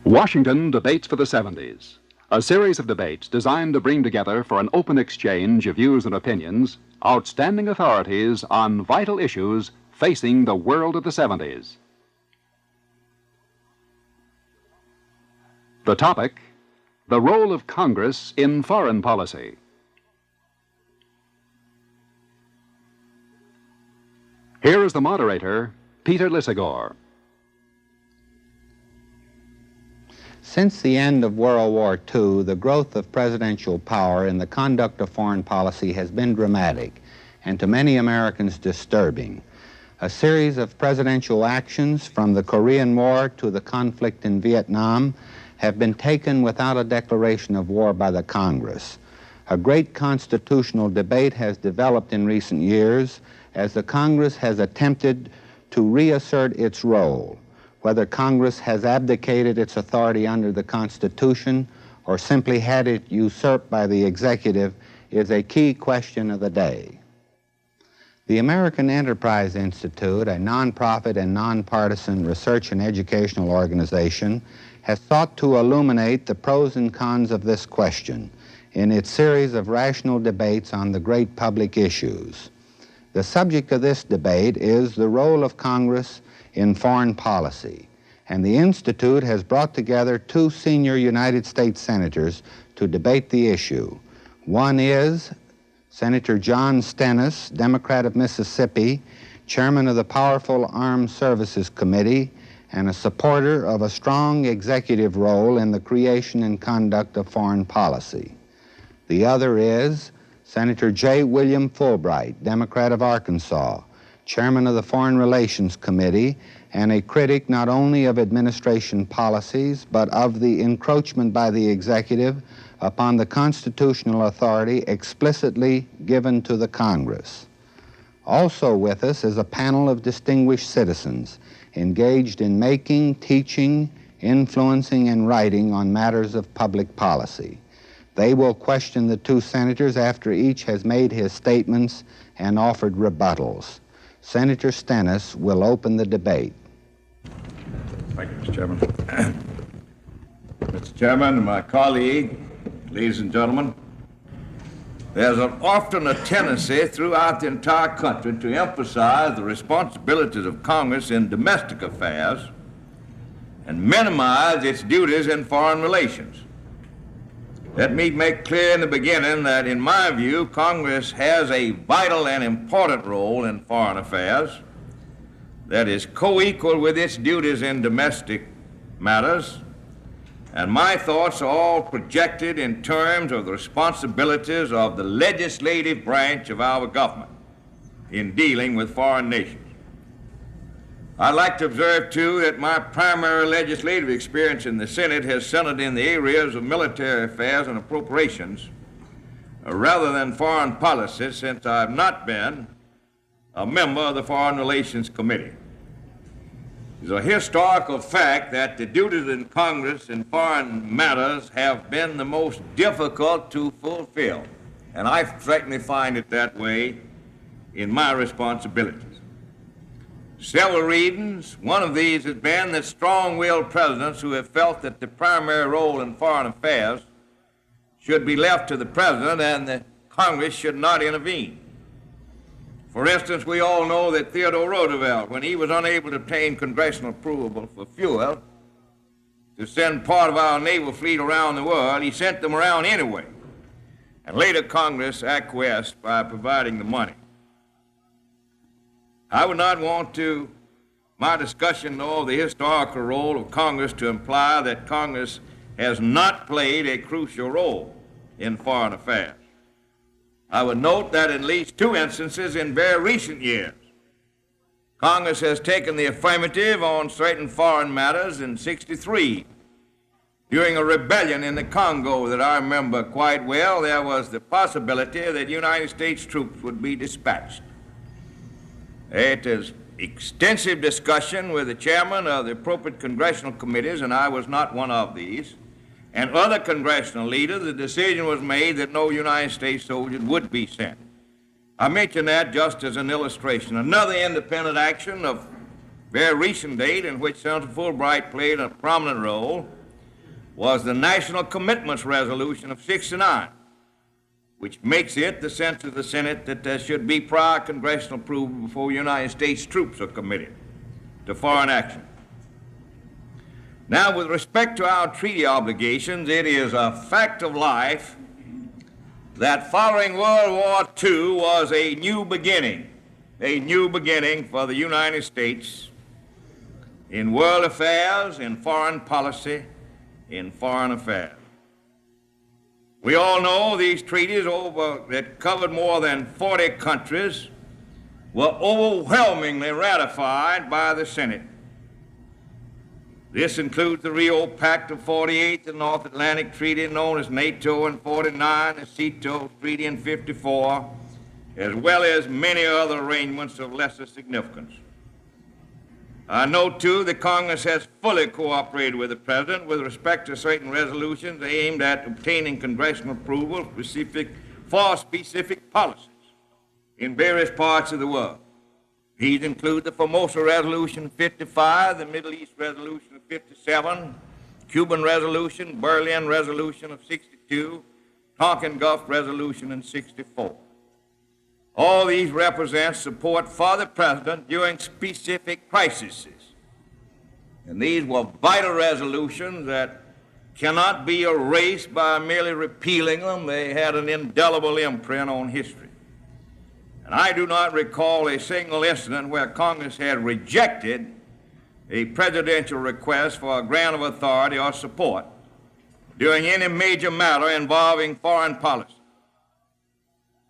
Washington Debates for the 70s, a series of debates designed to bring together for an open exchange of views and opinions outstanding authorities on vital issues facing the world of the 70s. The topic, the role of Congress in foreign policy. Here is the moderator, Peter Lisagor. Since the end of World War II, the growth of presidential power in the conduct of foreign policy has been dramatic and to many Americans disturbing. A series of presidential actions from the Korean War to the conflict in Vietnam have been taken without a declaration of war by the Congress. A great constitutional debate has developed in recent years as the Congress has attempted to reassert its role. Whether Congress has abdicated its authority under the Constitution or simply had it usurped by the executive is a key question of the day. The American Enterprise Institute, a nonprofit and nonpartisan research and educational organization, has sought to illuminate the pros and cons of this question in its series of rational debates on the great public issues. The subject of this debate is the role of Congress in foreign policy, and the Institute has brought together two senior United States senators to debate the issue. One is Senator John Stennis, Democrat of Mississippi, chairman of the powerful Armed Services Committee, and a supporter of a strong executive role in the creation and conduct of foreign policy. The other is Senator J. William Fulbright, Democrat of Arkansas, chairman of the Foreign Relations Committee, and a critic not only of administration policies, but of the encroachment by the executive upon the constitutional authority explicitly given to the Congress. Also with us is a panel of distinguished citizens engaged in making, teaching, influencing, and writing on matters of public policy. They will question the two senators after each has made his statements and offered rebuttals. Senator Stennis will open the debate. Thank you, Mr. Chairman. Mr. Chairman and my colleague, ladies and gentlemen, there's often a tendency throughout the entire country to emphasize the responsibilities of Congress in domestic affairs and minimize its duties in foreign relations. Let me make clear in the beginning that, in my view, Congress has a vital and important role in foreign affairs that is co-equal with its duties in domestic matters, and my thoughts are all projected in terms of the responsibilities of the legislative branch of our government in dealing with foreign nations. I'd like to observe, too, that my primary legislative experience in the Senate has centered in the areas of military affairs and appropriations rather than foreign policy, since I've not been a member of the Foreign Relations Committee. It's a historical fact that the duties in Congress in foreign matters have been the most difficult to fulfill, and I certainly find it that way in my responsibilities. Several reasons. One of these has been that strong-willed presidents who have felt that the primary role in foreign affairs should be left to the president and the Congress should not intervene. For instance, we all know that Theodore Roosevelt, when he was unable to obtain congressional approval for fuel to send part of our naval fleet around the world, he sent them around anyway, and later Congress acquiesced by providing the money. I would not want my discussion of the historical role of Congress to imply that Congress has not played a crucial role in foreign affairs. I would note that in at least two instances in very recent years, Congress has taken the affirmative on certain foreign matters. In '63, during a rebellion in the Congo that I remember quite well, there was the possibility that United States troops would be dispatched. It is extensive discussion with the chairman of the appropriate congressional committees, and I was not one of these, and other congressional leaders. The decision was made that no United States soldiers would be sent. I mention that just as an illustration. Another independent action of very recent date in which Senator Fulbright played a prominent role was the National Commitments Resolution of '69, which makes it the sense of the Senate that there should be prior congressional approval before United States troops are committed to foreign action. Now, with respect to our treaty obligations, it is a fact of life that following World War II was a new beginning for the United States in world affairs, in foreign policy, in foreign affairs. We all know these treaties that covered more than 40 countries were overwhelmingly ratified by the Senate. This includes the Rio Pact of '48, the North Atlantic Treaty known as NATO in '49, the CETO Treaty in '54, as well as many other arrangements of lesser significance. I note, too, that Congress has fully cooperated with the President with respect to certain resolutions aimed at obtaining congressional approval for specific policies in various parts of the world. These include the Formosa Resolution of '55, the Middle East Resolution of '57, Cuban Resolution, Berlin Resolution of '62, Tonkin Gulf Resolution in '64. All these represent support for the President during specific crises. And these were vital resolutions that cannot be erased by merely repealing them. They had an indelible imprint on history. And I do not recall a single incident where Congress had rejected a presidential request for a grant of authority or support during any major matter involving foreign policy.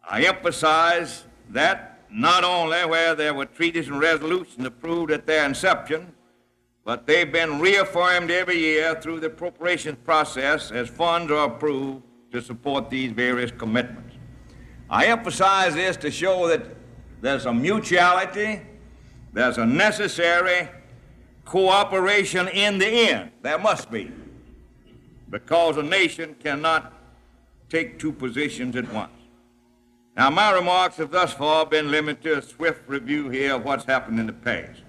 I emphasize that not only where there were treaties and resolutions approved at their inception, but they've been reaffirmed every year through the appropriations process as funds are approved to support these various commitments. I emphasize this to show that there's a mutuality, there's a necessary cooperation in the end. There must be, because a nation cannot take two positions at once. Now, my remarks have thus far been limited to a swift review here of what's happened in the past.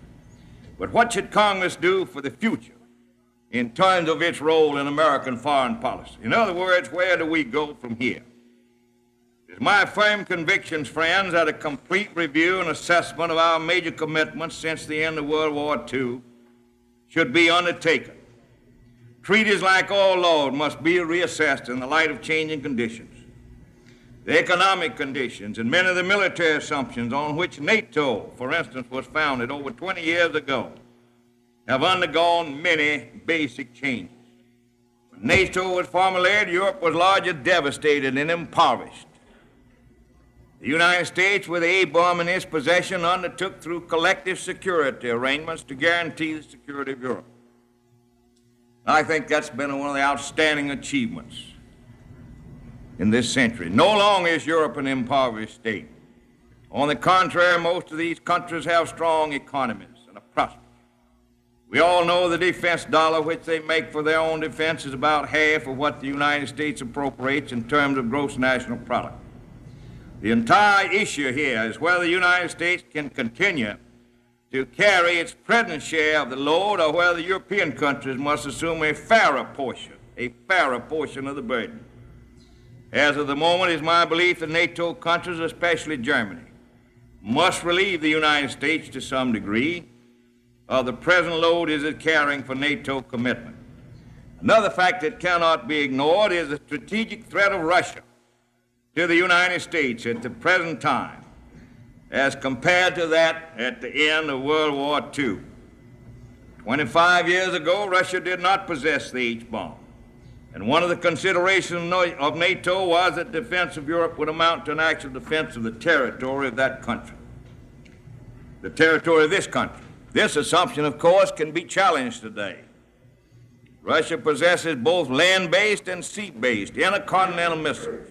But what should Congress do for the future in terms of its role in American foreign policy? In other words, where do we go from here? It's my firm convictions, friends, that a complete review and assessment of our major commitments since the end of World War II should be undertaken. Treaties, like all laws, must be reassessed in the light of changing conditions. The economic conditions and many of the military assumptions on which NATO, for instance, was founded over 20 years ago, have undergone many basic changes. When NATO was formulated, Europe was largely devastated and impoverished. The United States, with the A-bomb in its possession, undertook through collective security arrangements to guarantee the security of Europe. I think that's been one of the outstanding achievements in this century. No longer is Europe an impoverished state. On the contrary, most of these countries have strong economies and are prosperous. We all know the defense dollar which they make for their own defense is about half of what the United States appropriates in terms of gross national product. The entire issue here is whether the United States can continue to carry its present share of the load or whether European countries must assume a fairer portion of the burden. As of the moment, it is my belief that NATO countries, especially Germany, must relieve the United States to some degree of the present load it is carrying for NATO commitment. Another fact that cannot be ignored is the strategic threat of Russia to the United States at the present time as compared to that at the end of World War II. 25 years ago, Russia did not possess the H-bomb. And one of the considerations of NATO was that defense of Europe would amount to an actual defense of the territory of that country, the territory of this country. This assumption, of course, can be challenged today. Russia possesses both land-based and sea-based intercontinental missiles,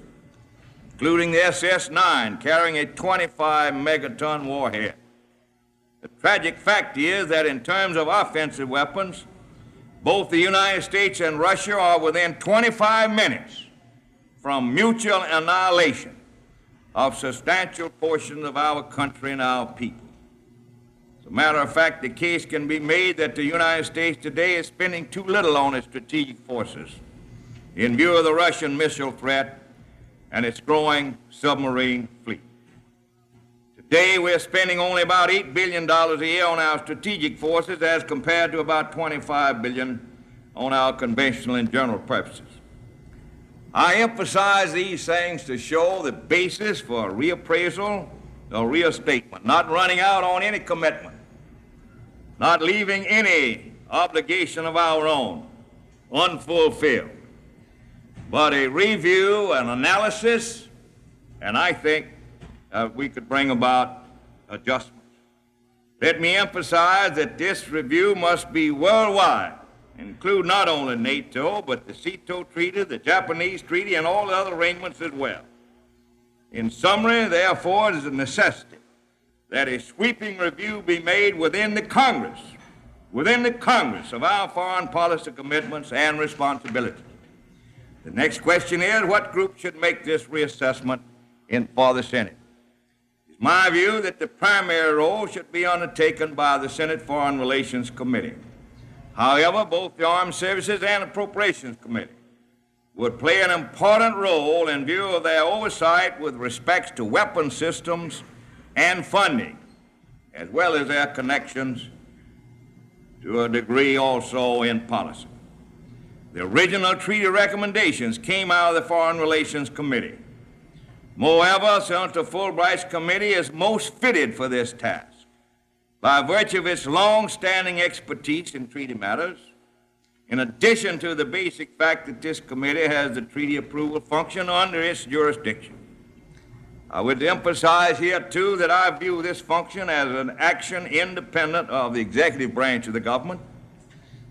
including the SS-9, carrying a 25-megaton warhead. The tragic fact is that in terms of offensive weapons, both the United States and Russia are within 25 minutes from mutual annihilation of substantial portions of our country and our people. As a matter of fact, the case can be made that the United States today is spending too little on its strategic forces in view of the Russian missile threat and its growing submarine fleet. Today, we're spending only about $8 billion a year on our strategic forces as compared to about $25 billion on our conventional and general purposes. I emphasize these things to show the basis for reappraisal or restatement, not running out on any commitment, not leaving any obligation of our own unfulfilled, but a review and analysis, and I think we could bring about adjustments. Let me emphasize that this review must be worldwide, include not only NATO, but the CETO Treaty, the Japanese Treaty, and all the other arrangements as well. In summary, therefore, it is a necessity that a sweeping review be made within the Congress of our foreign policy commitments and responsibilities. The next question is, what group should make this reassessment for the Senate? It's my view that the primary role should be undertaken by the Senate Foreign Relations Committee. However, both the Armed Services and Appropriations Committee would play an important role in view of their oversight with respect to weapon systems and funding, as well as their connections to a degree also in policy. The original treaty recommendations came out of the Foreign Relations Committee. Moreover, Senator Fulbright's committee is most fitted for this task by virtue of its long-standing expertise in treaty matters, in addition to the basic fact that this committee has the treaty approval function under its jurisdiction. I would emphasize here, too, that I view this function as an action independent of the executive branch of the government.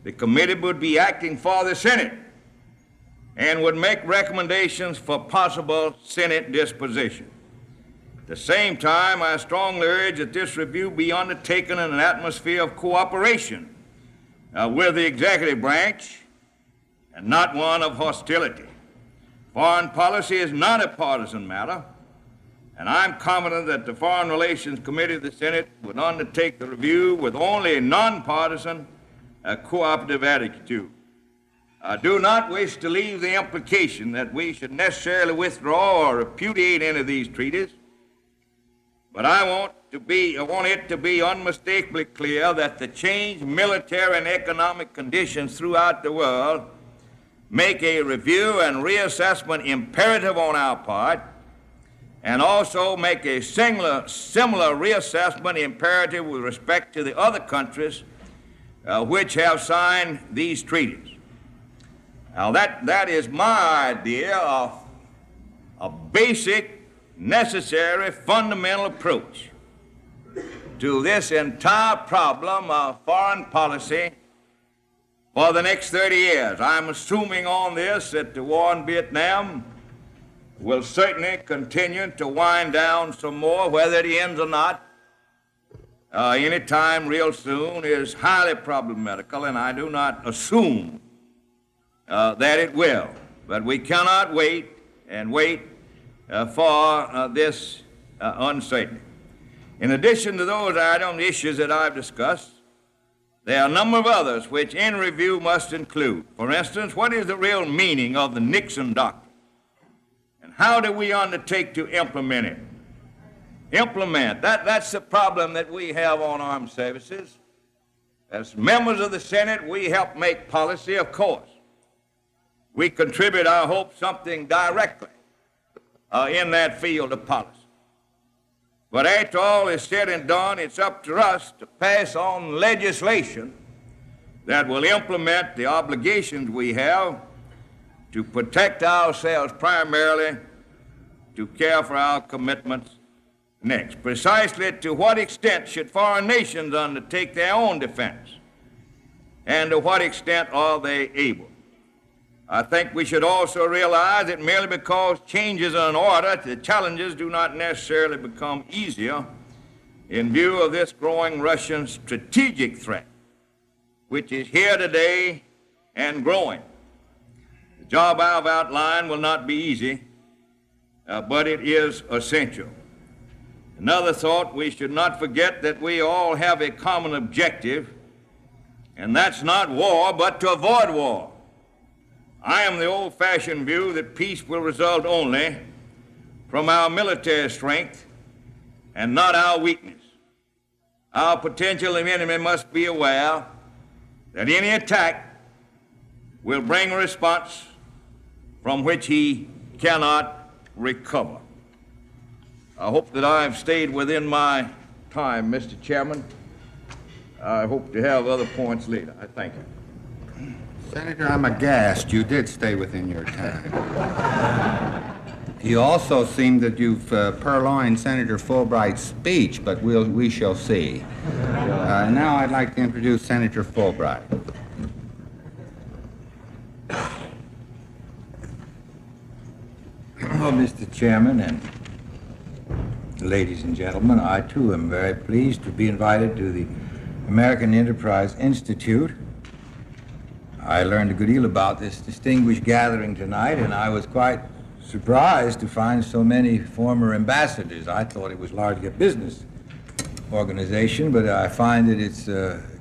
The committee would be acting for the Senate and would make recommendations for possible Senate disposition. At the same time, I strongly urge that this review be undertaken in an atmosphere of cooperation with the executive branch and not one of hostility. Foreign policy is not a partisan matter, and I'm confident that the Foreign Relations Committee of the Senate would undertake the review with only a nonpartisan, cooperative attitude. I do not wish to leave the implication that we should necessarily withdraw or repudiate any of these treaties, but I want it to be unmistakably clear that the changed military and economic conditions throughout the world make a review and reassessment imperative on our part, and also make a similar reassessment imperative with respect to the other countries which have signed these treaties. Now that is my idea of a basic, necessary, fundamental approach to this entire problem of foreign policy for the next 30 years. I'm assuming on this that the war in Vietnam will certainly continue to wind down some more. Whether it ends or not any time real soon is highly problematical, and I do not assume that it will. But we cannot wait for this uncertainty. In addition to those issues that I've discussed, there are a number of others which in review must include. For instance, what is the real meaning of the Nixon Doctrine? And how do we undertake to implement it? That's the problem that we have on armed services. As members of the Senate, we help make policy, of course. We contribute, I hope, something directly in that field of policy. But after all is said and done, it's up to us to pass on legislation that will implement the obligations we have to protect ourselves primarily, to care for our commitments next. Precisely to what extent should foreign nations undertake their own defense, and to what extent are they able? I think we should also realize that merely because changes are in order, the challenges do not necessarily become easier in view of this growing Russian strategic threat, which is here today and growing. The job I've outlined will not be easy, but it is essential. Another thought, we should not forget that we all have a common objective, and that's not war, but to avoid war. I am the old-fashioned view that peace will result only from our military strength and not our weakness. Our potential enemy must be aware that any attack will bring a response from which he cannot recover. I hope that I have stayed within my time, Mr. Chairman. I hope to have other points later. I thank you. Senator, I'm aghast. You did stay within your time. You also seem that you've purloined Senator Fulbright's speech, but we shall see. Now I'd like to introduce Senator Fulbright. Well, Mr. Chairman and ladies and gentlemen, I too am very pleased to be invited to the American Enterprise Institute. I learned a good deal about this distinguished gathering tonight, and I was quite surprised to find so many former ambassadors. I thought it was largely a business organization, but I find that it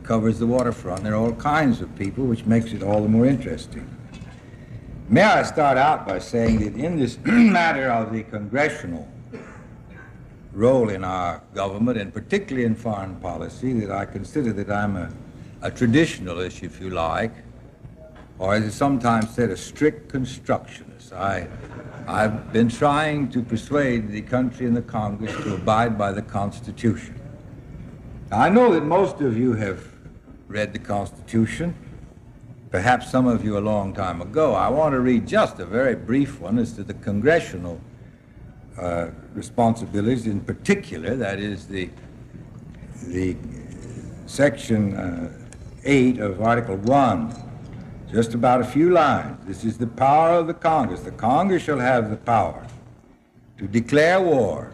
covers the waterfront. There are all kinds of people, which makes it all the more interesting. May I start out by saying that in this matter of the congressional role in our government, and particularly in foreign policy, that I consider that I'm a traditionalist, if you like, or as is sometimes said, a strict constructionist. I've been trying to persuade the country and the Congress to abide by the Constitution. Now, I know that most of you have read the Constitution, perhaps some of you a long time ago. I want to read just a very brief one as to the congressional responsibilities in particular, that is the section 8 of Article 1. Just about a few lines. This is the power of the Congress. The Congress shall have the power to declare war,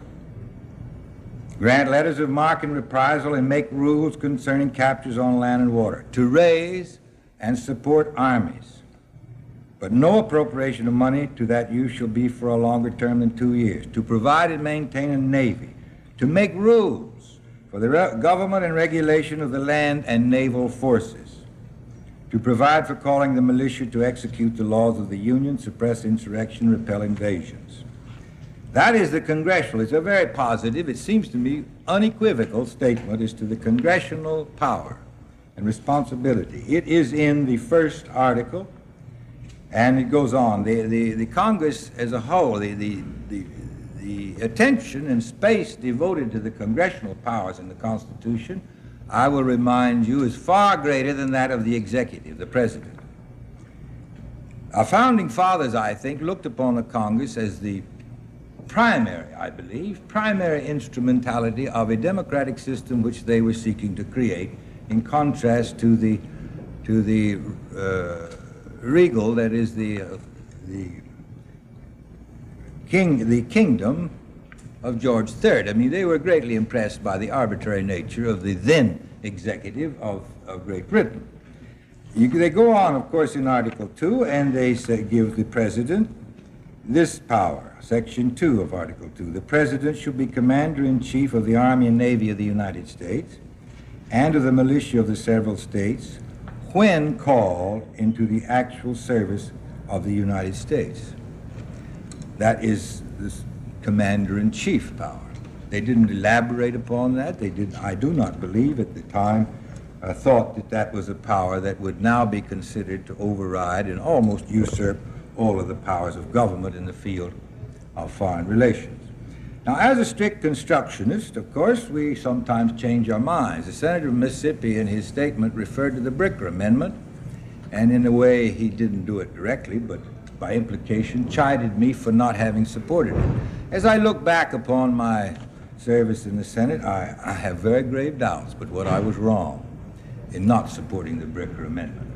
grant letters of marque and reprisal, and make rules concerning captures on land and water, to raise and support armies. But no appropriation of money to that use shall be for a longer term than 2 years, to provide and maintain a navy, to make rules for the government and regulation of the land and naval forces, to provide for calling the militia to execute the laws of the Union, suppress insurrection, repel invasions. That is the congressional. It's a very positive, it seems to me, unequivocal statement as to the congressional power and responsibility. It is in the first article, and it goes on. The Congress as a whole, the attention and space devoted to the congressional powers in the Constitution, I will remind you, is far greater than that of the executive, the president. Our founding fathers, I think, looked upon the Congress as the primary, I believe, primary instrumentality of a democratic system which they were seeking to create, in contrast to the regal, that is the kingdom of George III. I mean, they were greatly impressed by the arbitrary nature of the then executive of Great Britain. They go on, of course, in Article 2, and they give the president this power, Section 2 of Article 2. The president shall be commander-in-chief of the Army and Navy of the United States and of the militia of the several states when called into the actual service of the United States. That is this commander-in-chief power. They didn't elaborate upon that. They did. I do not believe at the time thought that that was a power that would now be considered to override and almost usurp all of the powers of government in the field of foreign relations. Now, as a strict constructionist, of course, we sometimes change our minds. The senator of Mississippi in his statement referred to the Bricker Amendment, and in a way he didn't do it directly, but by implication chided me for not having supported it. As I look back upon my service in the Senate, I have very grave doubts, but what I was wrong in not supporting the Bricker Amendment.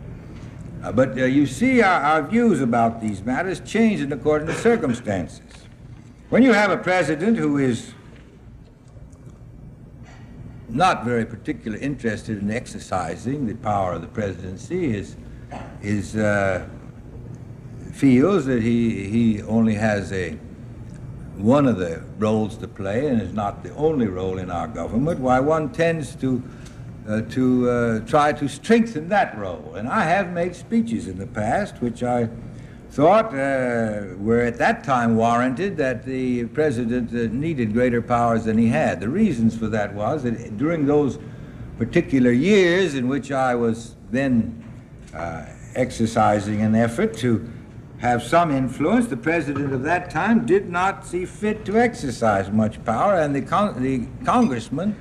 But you see, our views about these matters change in according to circumstances. When you have a president who is not very particularly interested in exercising the power of the presidency, feels that he only has a one of the roles to play, and is not the only role in our government, why one tends to try to strengthen that role. And I have made speeches in the past which I thought were at that time warranted, that the president needed greater powers than he had. The reasons for that was that during those particular years in which I was then exercising an effort to have some influence, the president of that time did not see fit to exercise much power, and the congressman,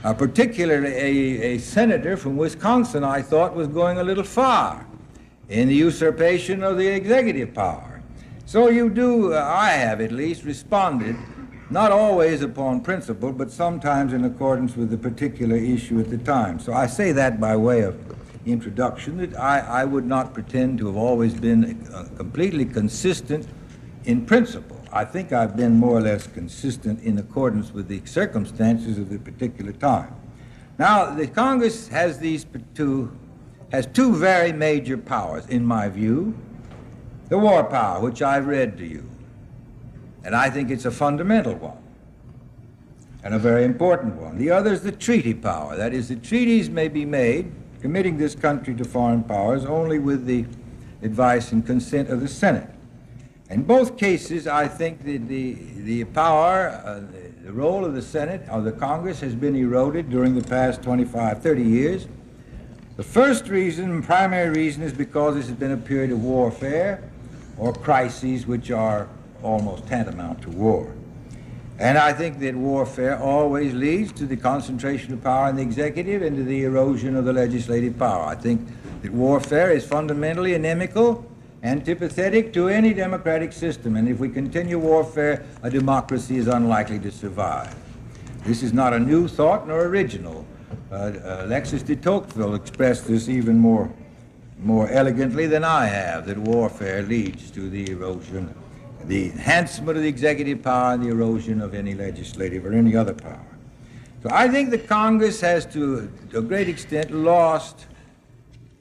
particularly a senator from Wisconsin, I thought was going a little far in the usurpation of the executive power. So I have at least responded, not always upon principle, but sometimes in accordance with the particular issue at the time. So I say that by way of introduction, that I would not pretend to have always been completely consistent in principle. I think I've been more or less consistent in accordance with the circumstances of the particular time. Now, the Congress has two very major powers, in my view. The war power, which I've read to you, and I think it's a fundamental one, and a very important one. The other is the treaty power. That is, the treaties may be made committing this country to foreign powers only with the advice and consent of the Senate. In both cases, I think that the power, the role of the Senate, of the Congress, has been eroded during the past 25, 30 years. The first reason, primary reason, is because this has been a period of warfare or crises which are almost tantamount to war. And I think that warfare always leads to the concentration of power in the executive and to the erosion of the legislative power. I think that warfare is fundamentally inimical, antipathetic to any democratic system, and if we continue warfare, a democracy is unlikely to survive. This is not a new thought nor original. Alexis de Tocqueville expressed this even more elegantly than I have, that warfare leads to the erosion, the enhancement of the executive power and the erosion of any legislative or any other power. So I think the Congress has to a great extent lost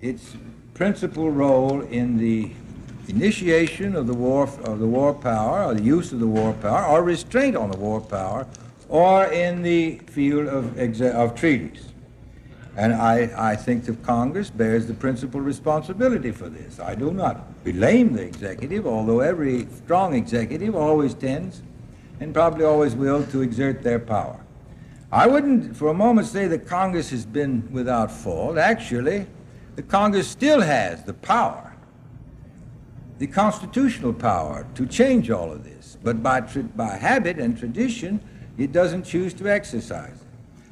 its principal role in the initiation of the war power, or the use of the war power, or restraint on the war power, or in the field of treaties. And I think that Congress bears the principal responsibility for this. I do not blame the executive, although every strong executive always tends, and probably always will, to exert their power. I wouldn't for a moment say that Congress has been without fault. Actually, the Congress still has the power, the constitutional power, to change all of this. But by habit and tradition, it doesn't choose to exercise it.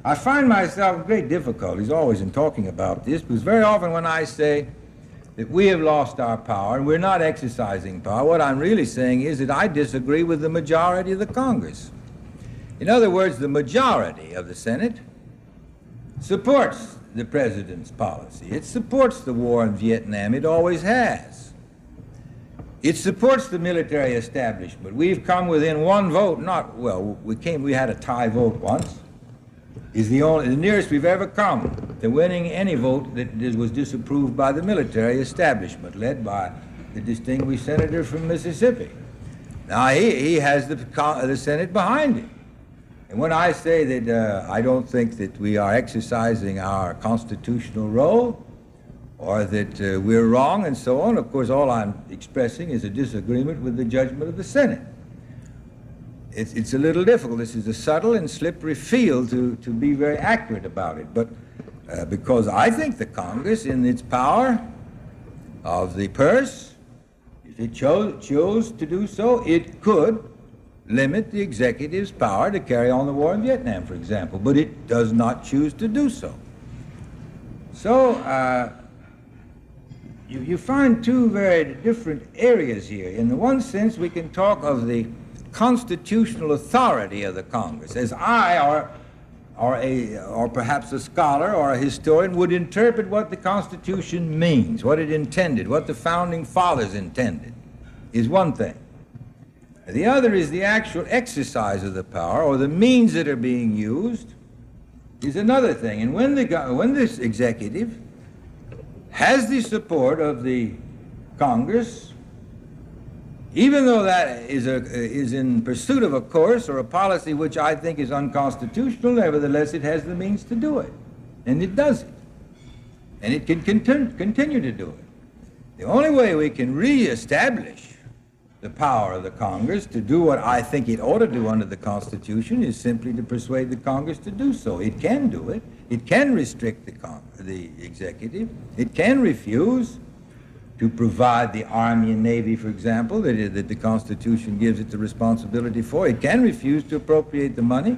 I find myself in great difficulties always in talking about this, because very often when I say that we have lost our power and we're not exercising power, what I'm really saying is that I disagree with the majority of the Congress. In other words, the majority of the Senate supports the president's policy. It supports the war in Vietnam. It always has. It supports the military establishment. We've come within one vote, we had a tie vote once. Is the nearest we've ever come to winning any vote that was disapproved by the military establishment, led by the distinguished senator from Mississippi. Now, he has the Senate behind him. And when I say that I don't think that we are exercising our constitutional role, or that we're wrong and so on, of course, all I'm expressing is a disagreement with the judgment of the Senate. It's a little difficult. This is a subtle and slippery field to be very accurate about it. But because I think the Congress, in its power of the purse, if it chose to do so, it could limit the executive's power to carry on the war in Vietnam, for example. But it does not choose to do so. So you find two very different areas here. In the one sense, we can talk of the constitutional authority of the Congress, as I or perhaps a scholar or a historian would interpret what the Constitution means, what it intended, what the Founding Fathers intended, is one thing. The other is the actual exercise of the power, or the means that are being used, is another thing. And when this executive has the support of the Congress, even though that is in pursuit of a course or a policy which I think is unconstitutional, nevertheless it has the means to do it, and it does it, and it can continue to do it. The only way we can reestablish the power of the Congress to do what I think it ought to do under the Constitution is simply to persuade the Congress to do so. It can do it. It can restrict the executive. It can refuse to provide the Army and Navy, for example, that the Constitution gives it the responsibility for. It can refuse to appropriate the money.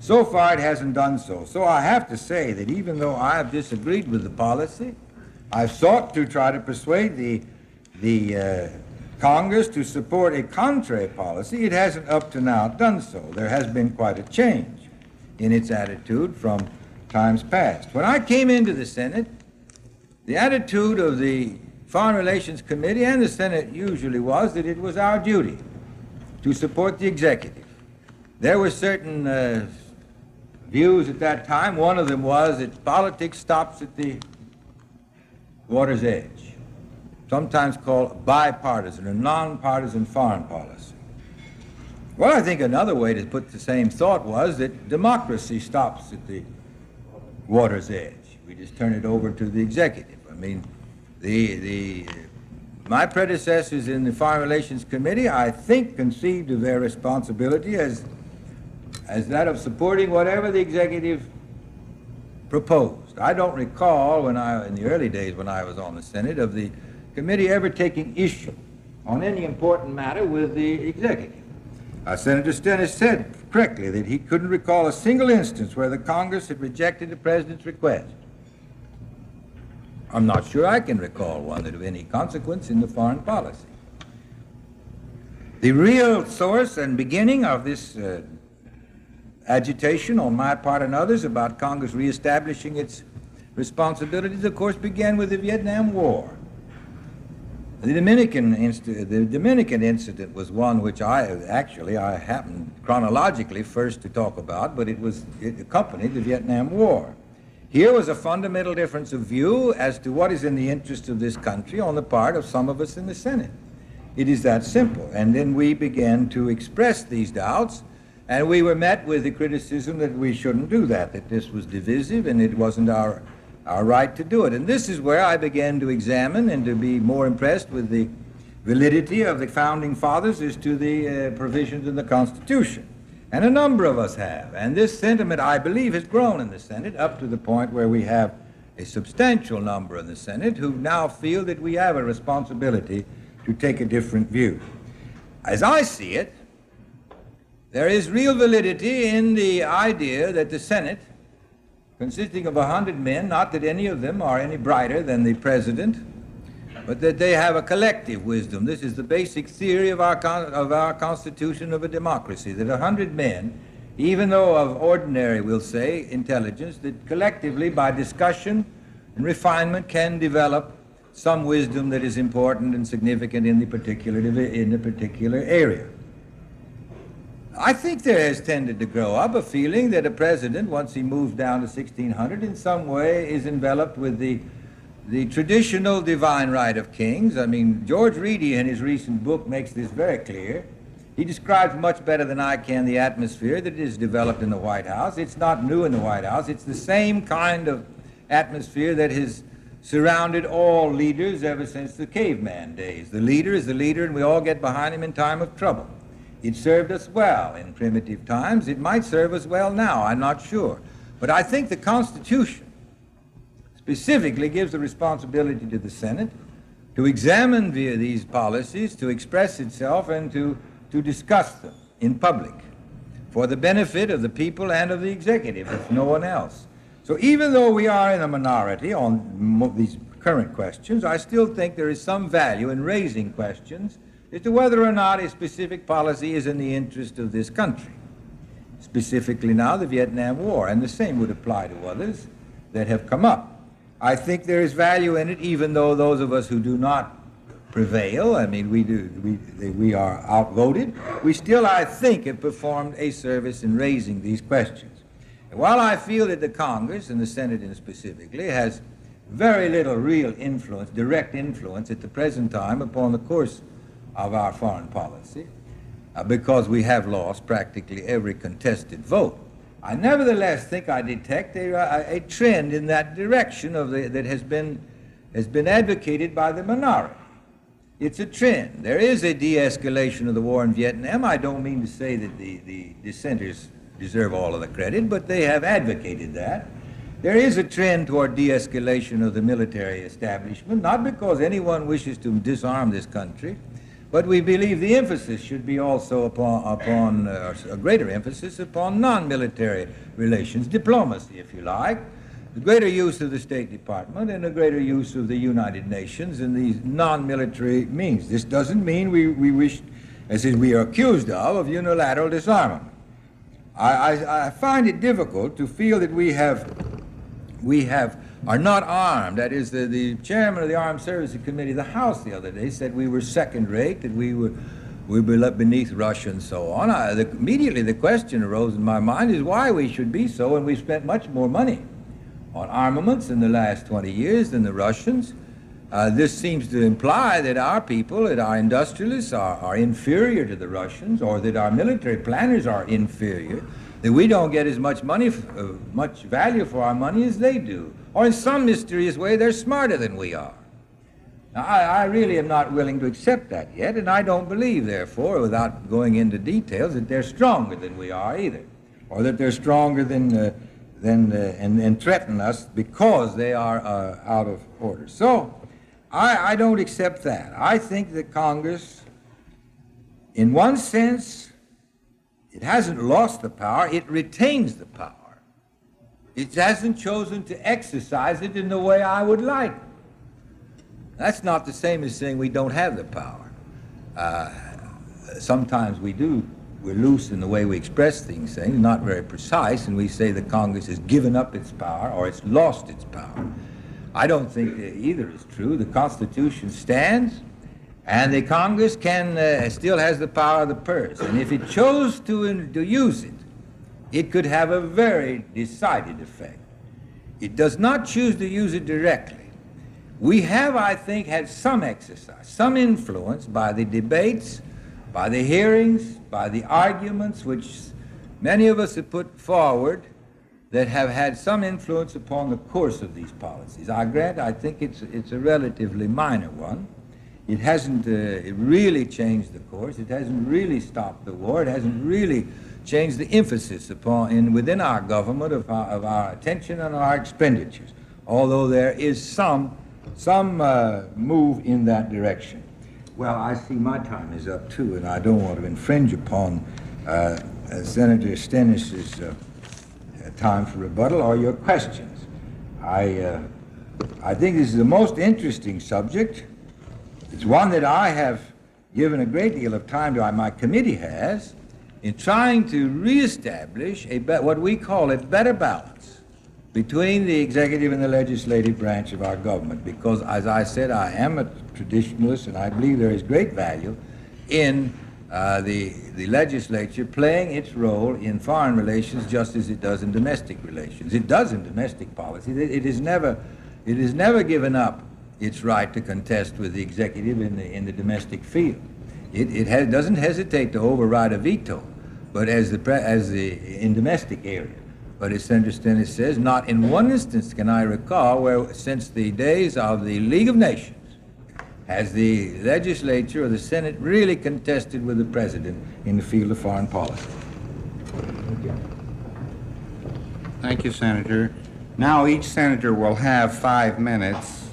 So far, it hasn't done so. So I have to say that even though I have disagreed with the policy, I've sought to try to persuade the Congress to support a contrary policy. It hasn't up to now done so. There has been quite a change in its attitude from times past. When I came into the Senate, the attitude of the Foreign Relations Committee and the Senate usually was that it was our duty to support the executive. There were certain views at that time. One of them was that politics stops at the water's edge, sometimes called bipartisan or nonpartisan foreign policy. Well, I think another way to put the same thought was that democracy stops at the water's edge. We just turn it over to the executive. I mean, my predecessors in the Foreign Relations Committee, I think, conceived of their responsibility as that of supporting whatever the executive proposed. I don't recall in the early days when I was on the Senate, of the committee ever taking issue on any important matter with the executive. Senator Stennis said correctly that he couldn't recall a single instance where the Congress had rejected the President's request. I'm not sure I can recall one that of any consequence in the foreign policy. The real source and beginning of this agitation on my part and others about Congress reestablishing its responsibilities, of course, began with the Vietnam War. The Dominican incident was one which I happened chronologically first to talk about, but it accompanied the Vietnam War. Here was a fundamental difference of view as to what is in the interest of this country on the part of some of us in the Senate. It is that simple. And then we began to express these doubts, and we were met with the criticism that we shouldn't do that this was divisive and it wasn't our right to do it. And this is where I began to examine and to be more impressed with the validity of the Founding Fathers as to the provisions in the Constitution. And a number of us have. And this sentiment, I believe, has grown in the Senate up to the point where we have a substantial number in the Senate who now feel that we have a responsibility to take a different view. As I see it, there is real validity in the idea that the Senate, consisting of 100 men, not that any of them are any brighter than the President, but that they have a collective wisdom. This is the basic theory of our Constitution of a democracy, that 100 men, even though of ordinary, we'll say, intelligence, that collectively, by discussion and refinement, can develop some wisdom that is important and significant in the particular area. I think there has tended to grow up a feeling that a president, once he moves down to 1600, in some way is enveloped with the traditional divine right of kings. I mean, George Reedy in his recent book makes this very clear. He describes much better than I can the atmosphere that is developed in the White House. It's not new in the White House. It's the same kind of atmosphere that has surrounded all leaders ever since the caveman days. The leader is the leader, and we all get behind him in time of trouble. It served us well in primitive times. It might serve us well now, I'm not sure. But I think the Constitution specifically gives the responsibility to the Senate to examine these policies, to express itself, and to discuss them in public for the benefit of the people and of the executive, if no one else. So even though we are in a minority on these current questions, I still think there is some value in raising questions as to whether or not a specific policy is in the interest of this country. Specifically now, the Vietnam War, and the same would apply to others that have come up. I think there is value in it, even though those of us who do not prevail, I mean, we are outvoted, we still, I think, have performed a service in raising these questions. And while I feel that the Congress, and the Senate specifically, has very little real influence, direct influence at the present time upon the course of our foreign policy because we have lost practically every contested vote. I nevertheless think I detect a trend in that direction that has been advocated by the minority. It's a trend. There is a de-escalation of the war in Vietnam. I don't mean to say that the dissenters deserve all of the credit, but they have advocated that. There is a trend toward de-escalation of the military establishment, not because anyone wishes to disarm this country, but we believe the emphasis should be also upon a greater emphasis upon non-military relations, diplomacy, if you like, the greater use of the State Department and a greater use of the United Nations and these non-military means. This doesn't mean we wish, as we are accused of unilateral disarmament. I find it difficult to feel that we are not armed. That is, the chairman of the Armed Services Committee of the House the other day said we were second-rate, that we were beneath Russia and so on. Immediately the question arose in my mind is why we should be so, and we've spent much more money on armaments in the last 20 years than the Russians. This seems to imply that our people, that our industrialists are inferior to the Russians, or that our military planners are inferior, that we don't get as much money, much value for our money as they do, or in some mysterious way they're smarter than we are. Now, I really am not willing to accept that yet, and I don't believe, therefore, without going into details, that they're stronger than we are either, or that they're stronger and threaten us because they are out of order. So I don't accept that. I think that Congress, in one sense, it hasn't lost the power, it retains the power. It hasn't chosen to exercise it in the way I would like. That's not the same as saying we don't have the power. Sometimes we do. We're loose in the way we express things, not very precise, and we say the Congress has given up its power or it's lost its power. I don't think either is true. The Constitution stands, and the Congress still has the power of the purse. And if it chose to use it, it could have a very decided effect. It does not choose to use it directly. We have, I think, had some exercise, some influence by the debates, by the hearings, by the arguments which many of us have put forward that have had some influence upon the course of these policies. I grant, I think it's a relatively minor one. It hasn't really changed the course. It hasn't really stopped the war. It hasn't really changed the emphasis within our government of our attention and our expenditures, although there is some move in that direction. Well, I see my time is up too, and I don't want to infringe upon Senator Stennis's time for rebuttal or your questions. I think this is the most interesting subject. It's one that I have given a great deal of time to, my committee has, in trying to reestablish what we call a better balance between the executive and the legislative branch of our government, because, as I said, I am a traditionalist, and I believe there is great value in the legislature playing its role in foreign relations just as it does in domestic relations. It does in domestic policy. It has never given up its right to contest with the executive in the domestic field. It doesn't hesitate to override a veto, but in domestic area. But as Senator Stennis says, not in one instance can I recall where, since the days of the League of Nations, has the legislature or the Senate really contested with the president in the field of foreign policy. Thank you, Senator. Now each senator will have 5 minutes,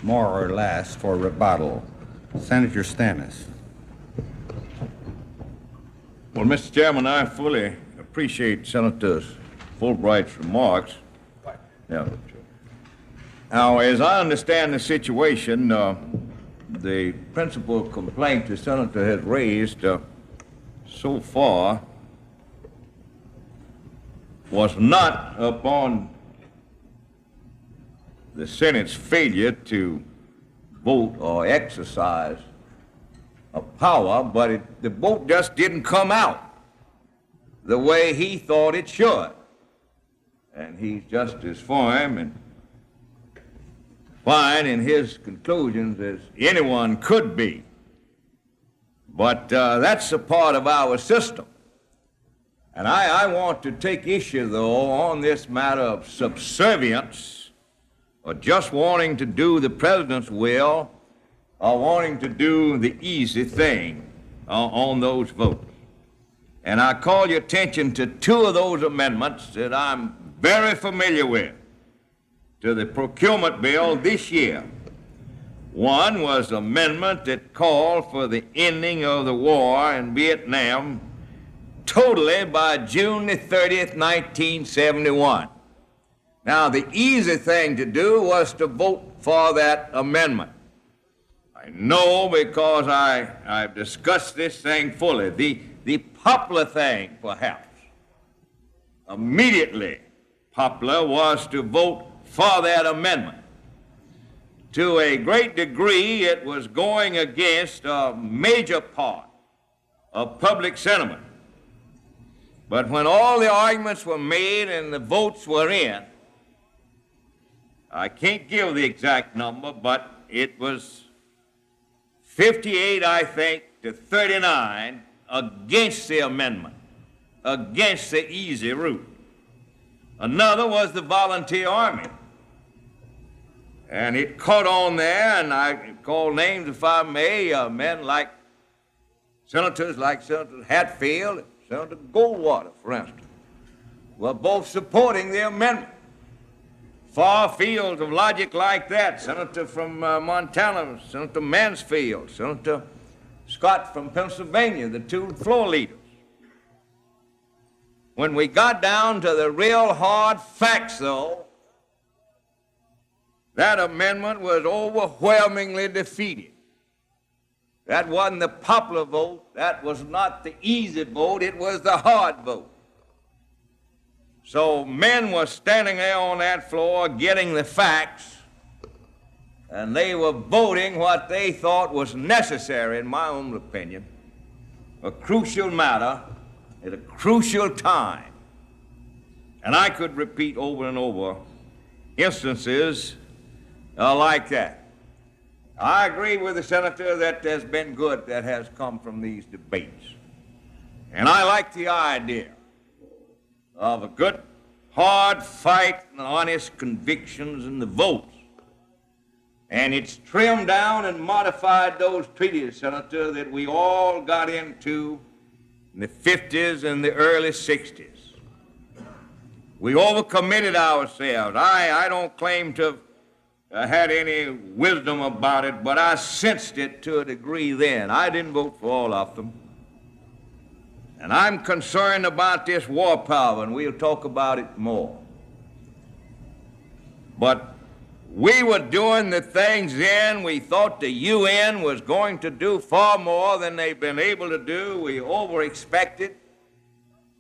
more or less, for rebuttal. Senator Stennis. Well, Mr. Chairman, I fully appreciate Senator Fulbright's remarks. Yeah. Now, as I understand the situation, the principal complaint the senator has raised so far was not upon the Senate's failure to vote or exercise a power, but the vote just didn't come out the way he thought it should. And he's just as firm and fine in his conclusions as anyone could be. But that's a part of our system. And I want to take issue, though, on this matter of subservience, or just wanting to do the president's will, or wanting to do the easy thing on those votes. And I call your attention to two of those amendments that I'm very familiar with to the procurement bill this year. One was an amendment that called for the ending of the war in Vietnam totally by June the 30th, 1971. Now, the easy thing to do was to vote for that amendment. I know because I've discussed this thing fully. The popular thing, perhaps, immediately popular, was to vote for that amendment. To a great degree, it was going against a major part of public sentiment. But when all the arguments were made and the votes were in, I can't give the exact number, but it was 58, I think, to 39 against the amendment, against the easy route. Another was the volunteer army. And it caught on there, and I call names, if I may, men like Senator Hatfield, Senator Goldwater, for instance, were both supporting the amendment. Far fields of logic like that, Senator from Montana, Senator Mansfield, Senator Scott from Pennsylvania, the two floor leaders. When we got down to the real hard facts, though, that amendment was overwhelmingly defeated. That wasn't the popular vote. That was not the easy vote. It was the hard vote. So men were standing there on that floor getting the facts, and they were voting what they thought was necessary, in my own opinion, a crucial matter at a crucial time. And I could repeat over and over instances like that. I agree with the senator that there's been good that has come from these debates. And I like the idea of a good, hard fight and honest convictions in the votes. And it's trimmed down and modified those treaties, Senator, that we all got into in the 50s and the early 60s. We overcommitted ourselves. I don't claim to have had any wisdom about it, but I sensed it to a degree then. I didn't vote for all of them. And I'm concerned about this war power, and we'll talk about it more. But we were doing the things then we thought the UN was going to do far more than they've been able to do. We over-expected.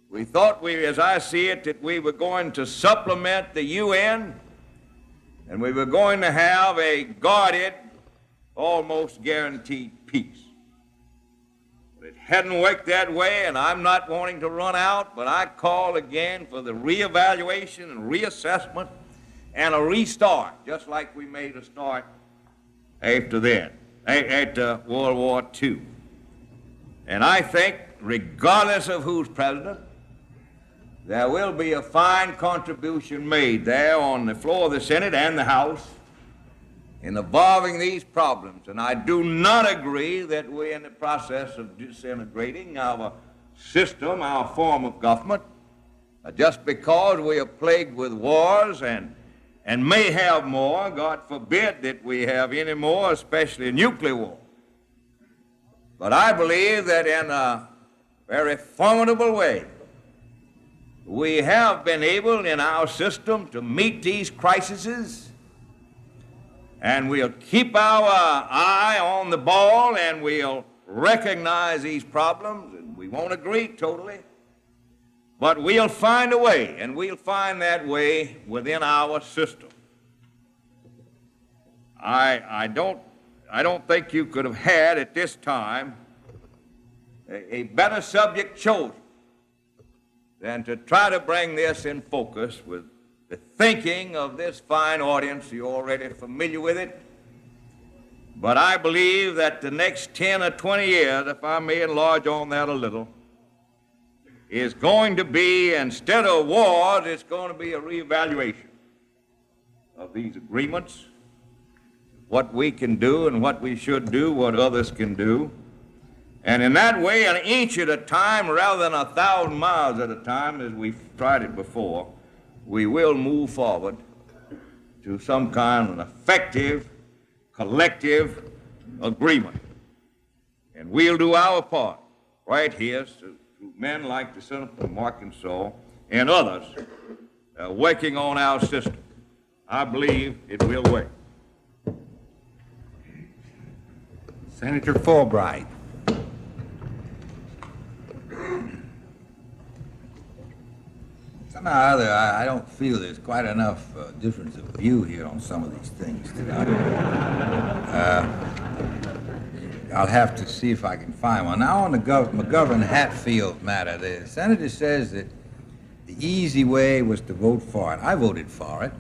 We thought, as I see it, that we were going to supplement the UN, and we were going to have a guarded, almost guaranteed peace. But it hadn't worked that way, and I'm not wanting to run out, but I call again for the reevaluation and reassessment and a restart, just like we made a start after then, after World War II. And I think, regardless of who's president, there will be a fine contribution made there on the floor of the Senate and the House in evolving these problems. And I do not agree that we're in the process of disintegrating our system, our form of government, just because we are plagued with wars and may have more. God forbid that we have any more, especially nuclear war. But I believe that in a very formidable way, we have been able in our system to meet these crises, and we'll keep our eye on the ball, and we'll recognize these problems, and we won't agree totally, but we'll find a way, and we'll find that way within our system. I don't think you could have had at this time a better subject chosen than to try to bring this in focus with the thinking of this fine audience. You're already familiar with it. But I believe that the next 10 or 20 years, if I may enlarge on that a little, is going to be, instead of wars, it's going to be a reevaluation of these agreements, what we can do and what we should do, what others can do. And in that way, an inch at a time rather than 1,000 miles at a time, as we've tried it before, we will move forward to some kind of effective, collective agreement. And we'll do our part right here to men like the Senator from Arkansas and others working on our system. I believe it will work. Senator Fulbright. Somehow or other, I don't feel there's quite enough difference of view here on some of these things tonight. I'll have to see if I can find one. Now on the McGovern-Hatfield matter, the senator says that the easy way was to vote for it. I voted for it.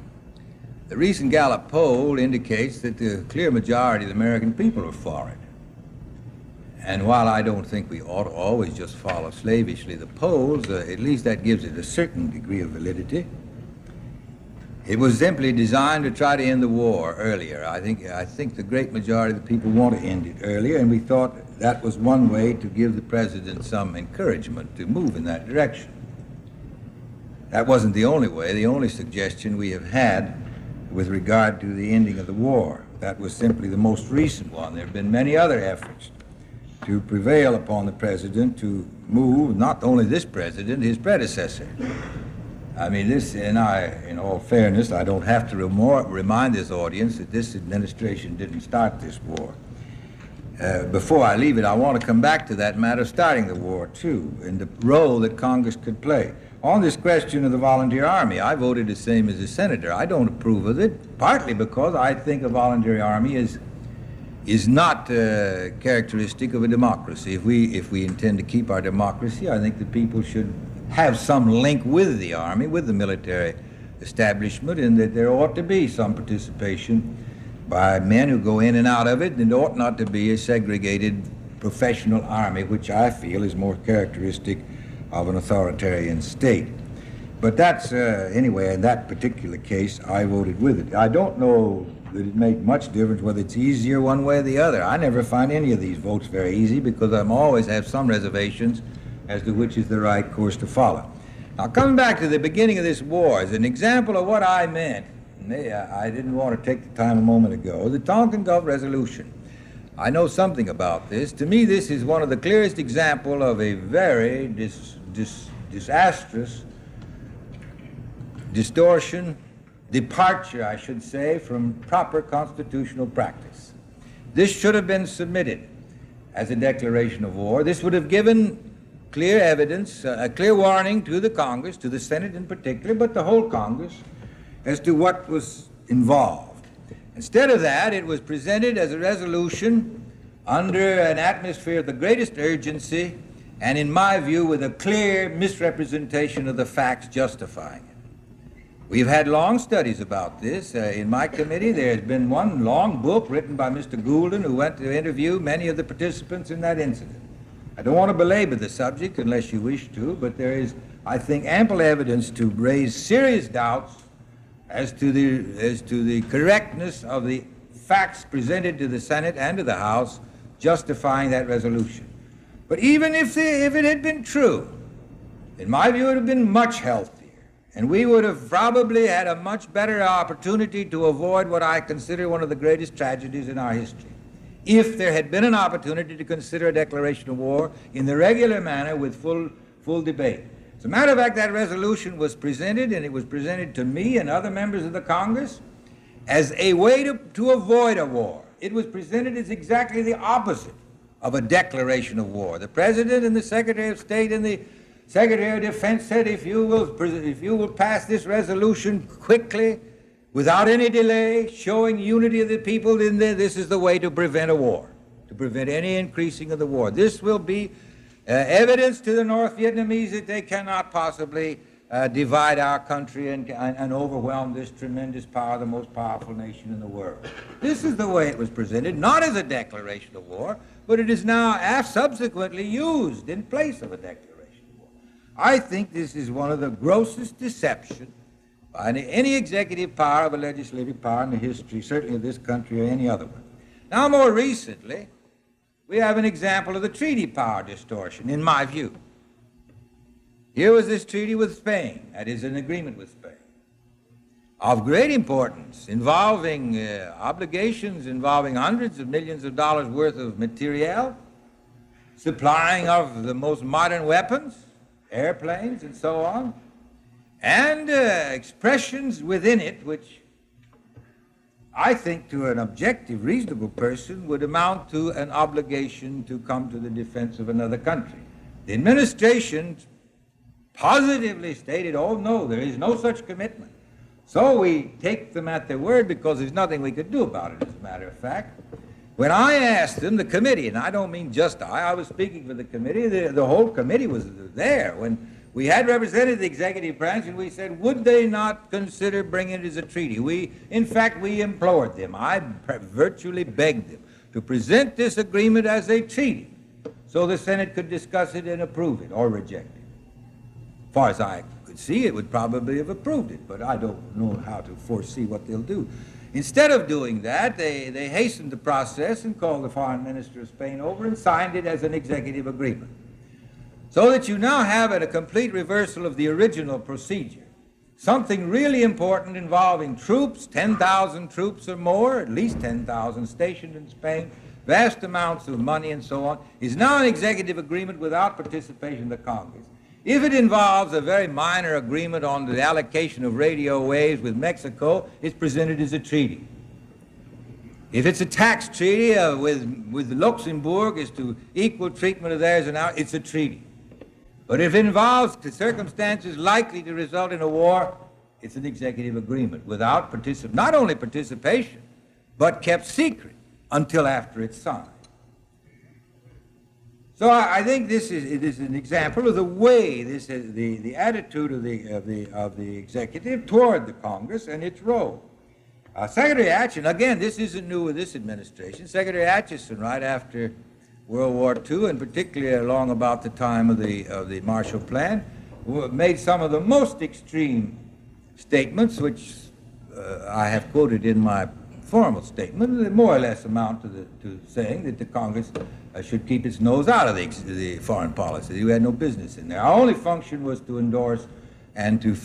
The recent Gallup poll indicates that the clear majority of the American people are for it. And while I don't think we ought to always just follow slavishly the polls, at least that gives it a certain degree of validity. It was simply designed to try to end the war earlier. I think the great majority of the people want to end it earlier, and we thought that was one way to give the president some encouragement to move in that direction. That wasn't the only way, the only suggestion we have had with regard to the ending of the war. That was simply the most recent one. There have been many other efforts to prevail upon the president to move, not only this president, his predecessor. I mean, in all fairness, I don't have to remind this audience that this administration didn't start this war. Before I leave it, I want to come back to that matter of starting the war, too, and the role that Congress could play. On this question of the volunteer army, I voted the same as the senator. I don't approve of it, partly because I think a volunteer army is not characteristic of a democracy. If we intend to keep our democracy, I think the people should have some link with the army, with the military establishment, and that there ought to be some participation by men who go in and out of it, and it ought not to be a segregated professional army, which I feel is more characteristic of an authoritarian state. But that's, anyway, in that particular case, I voted with it. I don't know that it made much difference whether it's easier one way or the other. I never find any of these votes very easy because I always have some reservations as to which is the right course to follow. Now, coming back to the beginning of this war, as an example of what I meant, I didn't want to take the time a moment ago, the Tonkin Gulf Resolution. I know something about this. To me, this is one of the clearest examples of a very disastrous distortion, departure, I should say, from proper constitutional practice. This should have been submitted as a declaration of war. This would have given clear evidence, a clear warning to the Congress, to the Senate in particular, but the whole Congress, as to what was involved. Instead of that, it was presented as a resolution under an atmosphere of the greatest urgency, and in my view, with a clear misrepresentation of the facts justifying it. We've had long studies about this. In my committee, there's been one long book written by Mr. Goulden, who went to interview many of the participants in that incident. I don't want to belabor the subject unless you wish to, but there is, I think, ample evidence to raise serious doubts as to the correctness of the facts presented to the Senate and to the House justifying that resolution. But even if it had been true, in my view, it would have been much healthier. And we would have probably had a much better opportunity to avoid what I consider one of the greatest tragedies in our history, if there had been an opportunity to consider a declaration of war in the regular manner with full debate. As a matter of fact, that resolution was presented, and it was presented to me and other members of the Congress, as a way to avoid a war. It was presented as exactly the opposite of a declaration of war. The President and the Secretary of State and the Secretary of Defense said, if you will pass this resolution quickly, without any delay, showing unity of the people, then this is the way to prevent a war, to prevent any increasing of the war. This will be evidence to the North Vietnamese that they cannot possibly divide our country and overwhelm this tremendous power, the most powerful nation in the world. This is the way it was presented, not as a declaration of war, but it is now subsequently used in place of a declaration of war. I think this is one of the grossest deceptions by any executive power of a legislative power in the history, certainly of this country or any other one. Now, more recently, we have an example of the treaty power distortion, in my view. Here was this treaty with Spain, that is an agreement with Spain, of great importance, involving obligations involving hundreds of millions of dollars worth of materiel, supplying of the most modern weapons, airplanes and so on, and expressions within it which I think to an objective, reasonable person would amount to an obligation to come to the defense of another country. The administration positively stated, oh no, there is no such commitment. So we take them at their word because there's nothing we could do about it, as a matter of fact. When I asked them, the committee, and I don't mean just I was speaking for the committee, the whole committee was there. When we had represented the executive branch and we said, would they not consider bringing it as a treaty? In fact, we implored them. I virtually begged them to present this agreement as a treaty so the Senate could discuss it and approve it or reject it. As far as I could see, it would probably have approved it, but I don't know how to foresee what they'll do. Instead of doing that, they hastened the process and called the foreign minister of Spain over and signed it as an executive agreement. So that you now have a complete reversal of the original procedure. Something really important involving troops, 10,000 troops or more, at least 10,000 stationed in Spain, vast amounts of money and so on, is now an executive agreement without participation of the Congress. If it involves a very minor agreement on the allocation of radio waves with Mexico, it's presented as a treaty. If it's a tax treaty with Luxembourg as to equal treatment of theirs and ours, it's a treaty. But if it involves circumstances likely to result in a war, it's an executive agreement without not only participation, but kept secret until after it's signed. So I think it is an example of the way the attitude of the executive toward the Congress and its role. Secretary Atchison, again, this isn't new with this administration. Secretary Atchison, right after World War II, and particularly along about the time of the Marshall Plan, made some of the most extreme statements, which I have quoted in my formal statement, that more or less amount to saying that the Congress should keep its nose out of the foreign policy. We had no business in there. Our only function was to endorse and to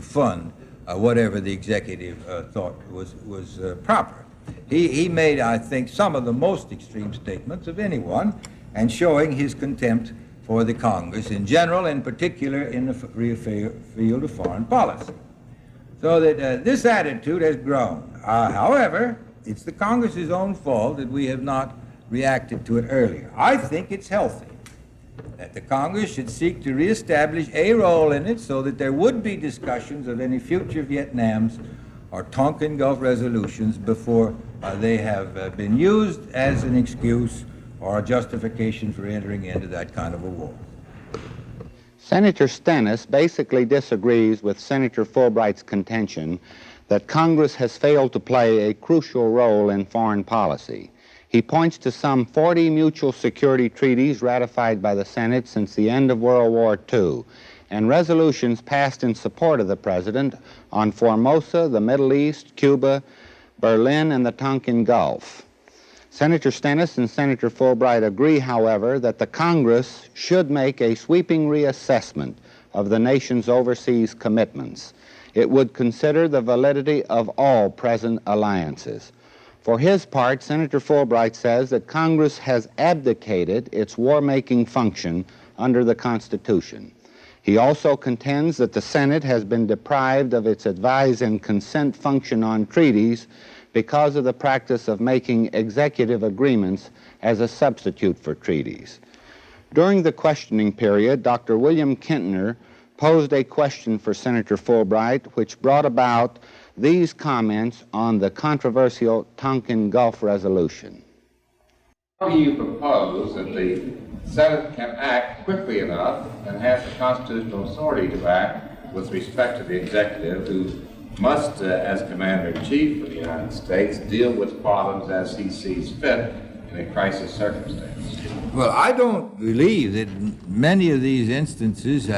fund whatever the executive thought was proper. He made, I think, some of the most extreme statements of anyone, and showing his contempt for the Congress in general, in particular in the field of foreign policy. So that this attitude has grown. However, it's the Congress's own fault that we have not reacted to it earlier. I think it's healthy that the Congress should seek to reestablish a role in it so that there would be discussions of any future Vietnams or Tonkin Gulf resolutions before they have been used as an excuse or a justification for entering into that kind of a war. Senator Stennis basically disagrees with Senator Fulbright's contention that Congress has failed to play a crucial role in foreign policy. He points to some 40 mutual security treaties ratified by the Senate since the end of World War II, and resolutions passed in support of the President on Formosa, the Middle East, Cuba, Berlin, and the Tonkin Gulf. Senator Stennis and Senator Fulbright agree, however, that the Congress should make a sweeping reassessment of the nation's overseas commitments. It would consider the validity of all present alliances. For his part, Senator Fulbright says that Congress has abdicated its war-making function under the Constitution. He also contends that the Senate has been deprived of its advise and consent function on treaties because of the practice of making executive agreements as a substitute for treaties. During the questioning period, Dr. William Kintner posed a question for Senator Fulbright, which brought about these comments on the controversial Tonkin Gulf resolution. How do you propose that the Senate can act quickly enough and has the constitutional authority to act with respect to the executive, who must, as Commander-in-Chief of the United States, deal with problems as he sees fit in a crisis circumstance? Well, I don't believe that many of these instances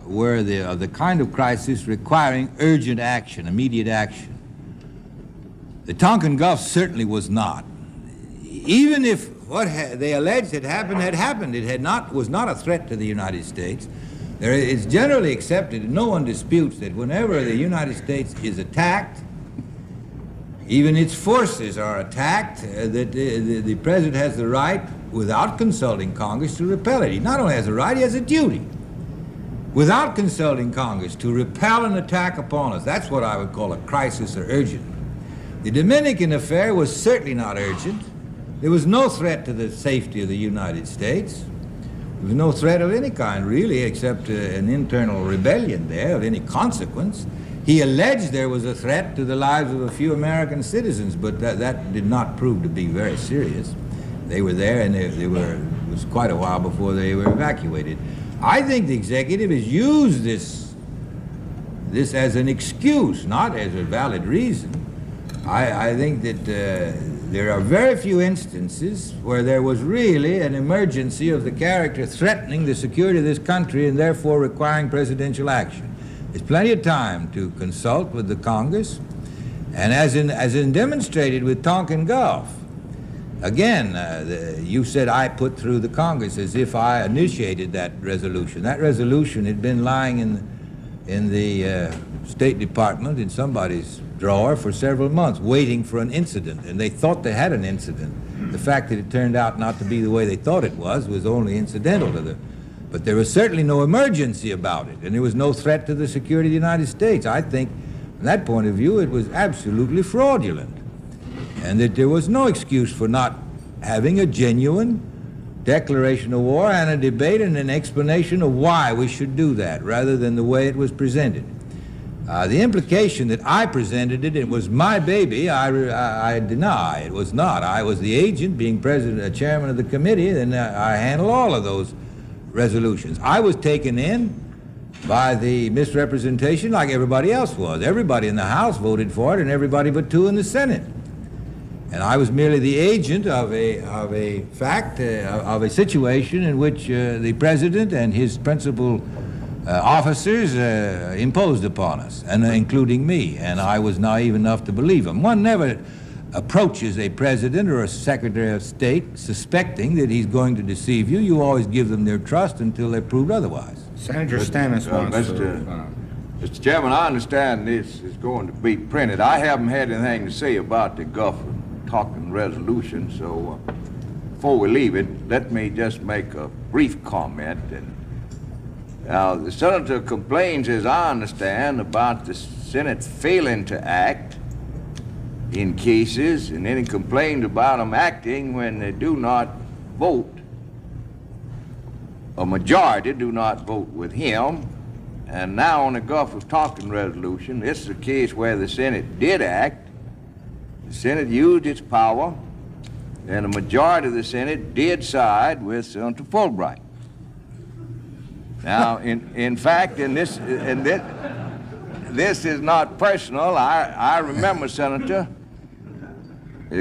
were the kind of crisis requiring urgent action, immediate action. The Tonkin Gulf certainly was not. Even if what they alleged had happened, it was not a threat to the United States. It's generally accepted, and no one disputes that whenever the United States is attacked, even its forces are attacked, that the President has the right, without consulting Congress, to repel it. He not only has a right, he has a duty, without consulting Congress, to repel an attack upon us. That's what I would call a crisis or urgent. The Dominican affair was certainly not urgent. There was no threat to the safety of the United States. There was no threat of any kind, really, except an internal rebellion there of any consequence. He alleged there was a threat to the lives of a few American citizens, but that did not prove to be very serious. They were there, and it was quite a while before they were evacuated. I think the executive has used this as an excuse, not as a valid reason. I think that there are very few instances where there was really an emergency of the character threatening the security of this country and therefore requiring presidential action. There's plenty of time to consult with the Congress, and as in demonstrated with Tonkin Gulf, again, you said I put through the Congress as if I initiated that resolution. That resolution had been lying in the State Department in somebody's drawer for several months, waiting for an incident, and they thought they had an incident. The fact that it turned out not to be the way they thought it was only incidental to the, but there was certainly no emergency about it, and there was no threat to the security of the United States. I think, from that point of view, it was absolutely fraudulent, and that there was no excuse for not having a genuine declaration of war and a debate and an explanation of why we should do that, rather than the way it was presented. The implication that I presented it was my baby, I deny. It was not. I was the agent, being chairman of the committee, and I handled all of those resolutions. I was taken in by the misrepresentation like everybody else was. Everybody in the House voted for it, and everybody but two in the Senate. And I was merely the agent of a fact, of a situation in which the President and his principal officers imposed upon us, and including me, and I was naive enough to believe them. One never approaches a president or a secretary of state suspecting that he's going to deceive you. You always give them their trust until they're proved otherwise. Senator Stennis wants Mr. Chairman, I understand this is going to be printed. I haven't had anything to say about the Gulf Tonkin resolution, so before we leave it, let me just make a brief comment. Now, the senator complains, as I understand, about the Senate failing to act in cases, and then he complained about them acting when they do not vote. A majority do not vote with him. And now on the Gulf of Tonkin resolution, this is a case where the Senate did act. The Senate used its power, and a majority of the Senate did side with Senator Fulbright. Now, in fact, this is not personal. I remember, Senator,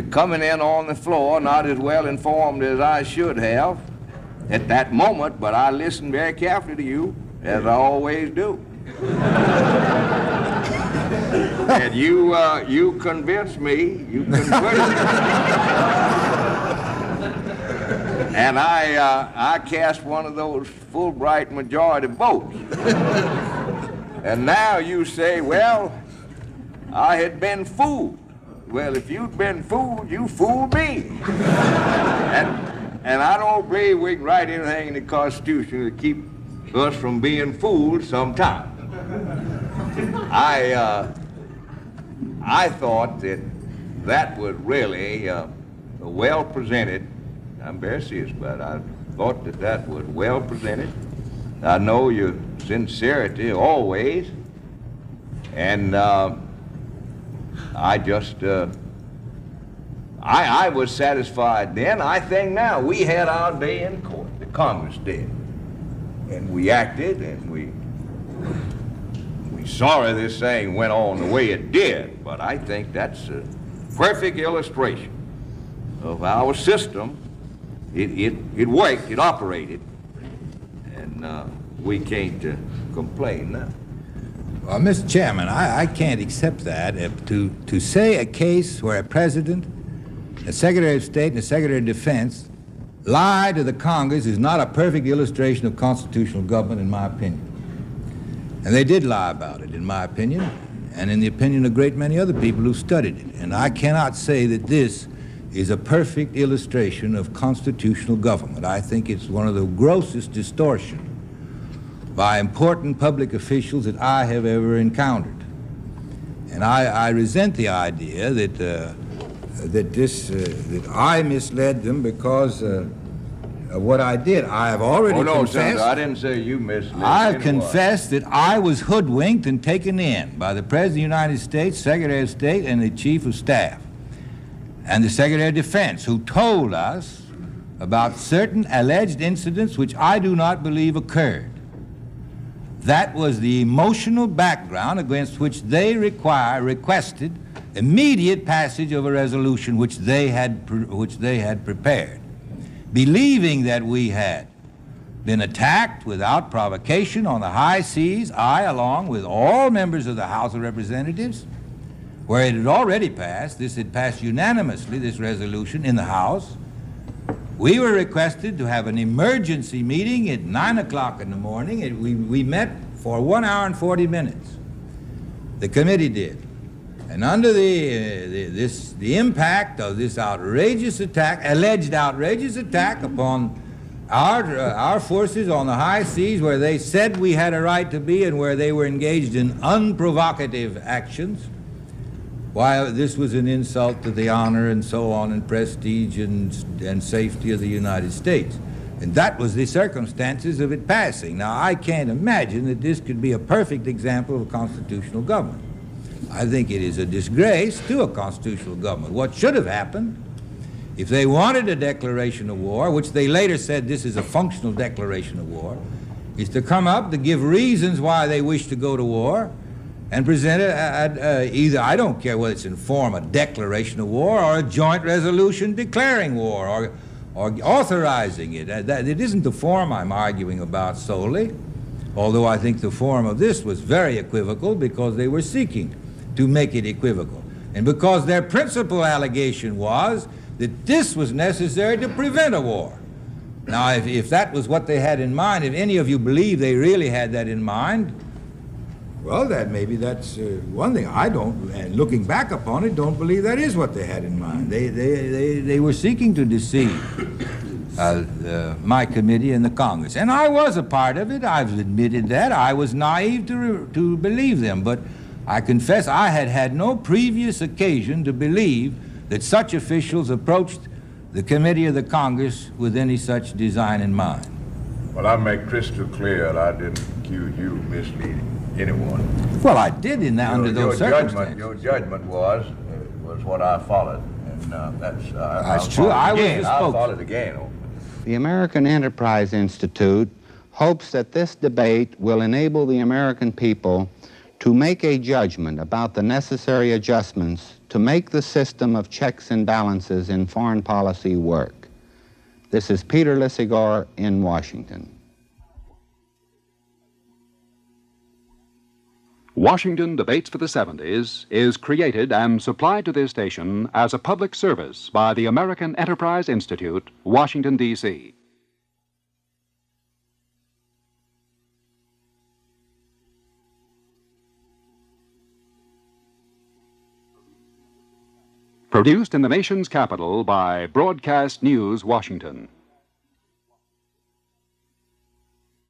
coming in on the floor, not as well informed as I should have at that moment, but I listened very carefully to you, as I always do. And you convinced me, you convinced me. And I cast one of those Fulbright majority votes. And now you say, well, I had been fooled. Well, if you'd been fooled, you fooled me. And I don't believe we can write anything in the Constitution to keep us from being fooled sometime. I thought that was really well presented. I'm very serious about it. I thought that was well presented. I know your sincerity always, and I was satisfied then. I think now we had our day in court. The Congress did, and we acted, and we're sorry this thing went on the way it did, but I think that's a perfect illustration of our system. It worked, it operated, and we can't complain now. Well, Mr. Chairman, I can't accept that. To say a case where a president, a Secretary of State, and a Secretary of Defense lie to the Congress is not a perfect illustration of constitutional government, in my opinion. And they did lie about it, in my opinion, and in the opinion of a great many other people who studied it. And I cannot say that this is a perfect illustration of constitutional government. I think it's one of the grossest distortions by important public officials that I have ever encountered. And I resent the idea that that I misled them because of what I did. I have already confessed. Senator, I didn't say you misled. I've confessed that I was hoodwinked and taken in by the President of the United States, Secretary of State, and the Chief of Staff, and the Secretary of Defense, who told us about certain alleged incidents which I do not believe occurred. That was the emotional background against which they requested immediate passage of a resolution which they had prepared, believing that we had been attacked without provocation on the high seas, I, along with all members of the House of Representatives, where it had already passed. This had passed unanimously, this resolution, in the House. We were requested to have an emergency meeting at 9 o'clock in the morning. We met for 1 hour and 40 minutes. The committee did. And under the impact of this outrageous attack, alleged outrageous attack upon our forces on the high seas, where they said we had a right to be and where they were engaged in unprovocative actions, while this was an insult to the honor and so on and prestige and safety of the United States. And that was the circumstances of it passing. Now, I can't imagine that this could be a perfect example of constitutional government. I think it is a disgrace to a constitutional government. What should have happened, if they wanted a declaration of war, which they later said this is a functional declaration of war, is to come up to give reasons why they wish to go to war and present either, I don't care whether it's in form a declaration of war or a joint resolution declaring war or authorizing it. It isn't the form I'm arguing about solely, although I think the form of this was very equivocal because they were seeking to make it equivocal. And because their principal allegation was that this was necessary to prevent a war. Now, if that was what they had in mind, if any of you believe they really had that in mind, well, maybe that's one thing. I don't, and looking back upon it, don't believe that is what they had in mind. They were seeking to deceive my committee and the Congress. And I was a part of it. I've admitted that. I was naive to believe them, but I confess I had had no previous occasion to believe that such officials approached the committee of the Congress with any such design in mind. Well, I make crystal clear that I didn't accuse you of misleading anyone. Well, I did under those circumstances. Your judgment was what I followed, and that's true. I followed again. The American Enterprise Institute hopes that this debate will enable the American people to make a judgment about the necessary adjustments to make the system of checks and balances in foreign policy work. This is Peter Lisagor in Washington. Washington Debates for the 70s is created and supplied to this station as a public service by the American Enterprise Institute, Washington, D.C. Produced in the nation's capital by Broadcast News, Washington.